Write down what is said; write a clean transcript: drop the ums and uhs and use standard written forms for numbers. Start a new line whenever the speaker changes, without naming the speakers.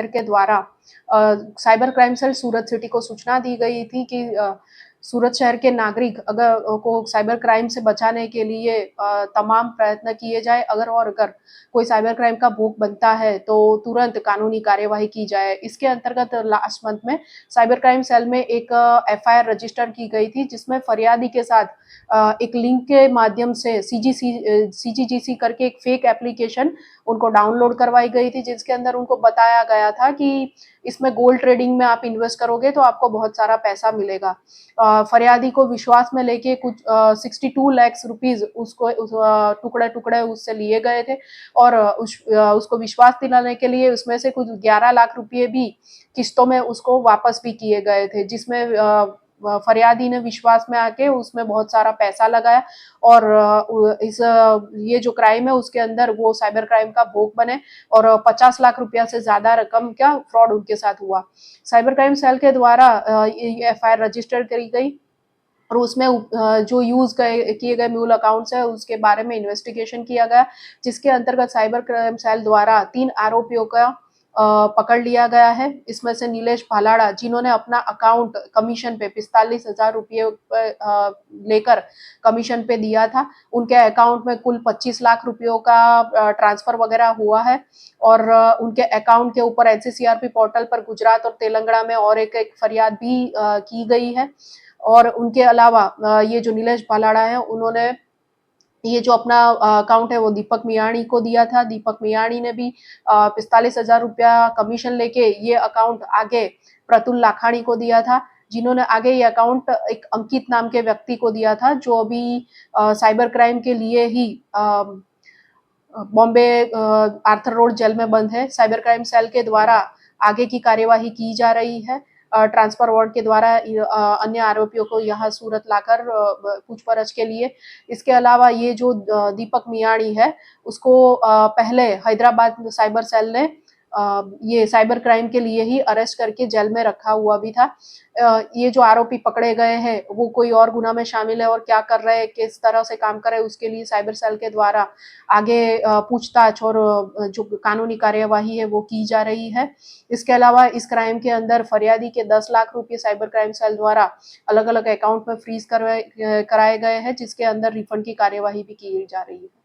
के द्वारा cyber crime cell सूरत city को सूचना दी गई थी कि सूरत शहर के नागरिक अगर को साइबर क्राइम से बचाने के लिए तमाम प्रयत्न किए जाए, अगर कोई साइबर क्राइम का भोग बनता है तो तुरंत कानूनी कार्यवाही की जाए। इसके अंतर्गत लास्ट मंथ में साइबर क्राइम सेल में एक एफआईआर रजिस्टर की गई थी, जिसमें फरियादी के साथ एक लिंक के माध्यम से सीजीजीसी करके एक फेक एप्लीकेशन उनको डाउनलोड करवाई गई थी, जिसके अंदर उनको बताया गया था कि इसमें गोल्ड ट्रेडिंग में आप इन्वेस्ट करोगे तो आपको बहुत सारा पैसा मिलेगा। फरियादी को विश्वास में लेके कुछ 62 लाख रुपीज उसको टुकड़े उससे लिए गए थे और उसको विश्वास दिलाने के लिए उसमें से कुछ 11 लाख रुपए भी किस्तों में उसको वापस भी किए गए थे, जिसमें फरियादी ने विश्वास में आके उसमें बहुत सारा पैसा लगाया और ये जो क्राइम है उसके अंदर वो साइबर क्राइम का भोग बने और 50 लाख रुपया से ज्यादा रकम का फ्रॉड उनके साथ हुआ। साइबर क्राइम सेल के द्वारा एफआईआर रजिस्टर करी गई और उसमें जो यूज किए गए म्यूल अकाउंट्स है उसके बारे में इन्वेस्टिगेशन किया गया, जिसके अंतर्गत साइबर क्राइम सेल द्वारा 3 आरोपियों का पकड़ लिया गया है। इसमें से नीलेश भालाड़ा, जिन्होंने अपना अकाउंट कमीशन पे 45,000 रुपये लेकर कमीशन पे दिया था, उनके अकाउंट में कुल 25 लाख रुपयों का ट्रांसफर वगैरह हुआ है और उनके अकाउंट के ऊपर एनसीसीआरपी पोर्टल पर गुजरात और तेलंगाना में और एक फरियाद भी की गई है। और उनके अलावा ये जो नीलेश भालाड़ा है उन्होंने ये जो अपना अकाउंट है वो दीपक मियाणी को दिया था। दीपक मियाणी ने भी 45,000 रुपया कमीशन लेके ये अकाउंट आगे प्रतुल लाखाणी को दिया था, जिन्होंने आगे ये अकाउंट एक अंकित नाम के व्यक्ति को दिया था, जो अभी साइबर क्राइम के लिए ही बॉम्बे आर्थर रोड जेल में बंद है। साइबर क्राइम सेल के द्वारा आगे की कार्यवाही की जा रही है। ट्रांसफर वारंट के द्वारा अन्य आरोपियों को यहाँ सूरत लाकर पूछपरछ के लिए। इसके अलावा ये जो दीपक मियाणी है उसको पहले हैदराबाद साइबर सेल ने ये साइबर क्राइम के लिए ही अरेस्ट करके जेल में रखा हुआ भी था। ये जो आरोपी पकड़े गए हैं वो कोई और गुना में शामिल है और क्या कर रहे हैं, किस तरह से काम कर रहे हैं, उसके लिए साइबर सेल के द्वारा आगे पूछताछ और जो कानूनी कार्यवाही है वो की जा रही है। इसके अलावा इस क्राइम के अंदर फरियादी के 10 लाख रुपए साइबर क्राइम सेल द्वारा अलग अलग अकाउंट में फ्रीज कराए गए हैं, जिसके अंदर रिफंड की कार्यवाही भी की जा रही है।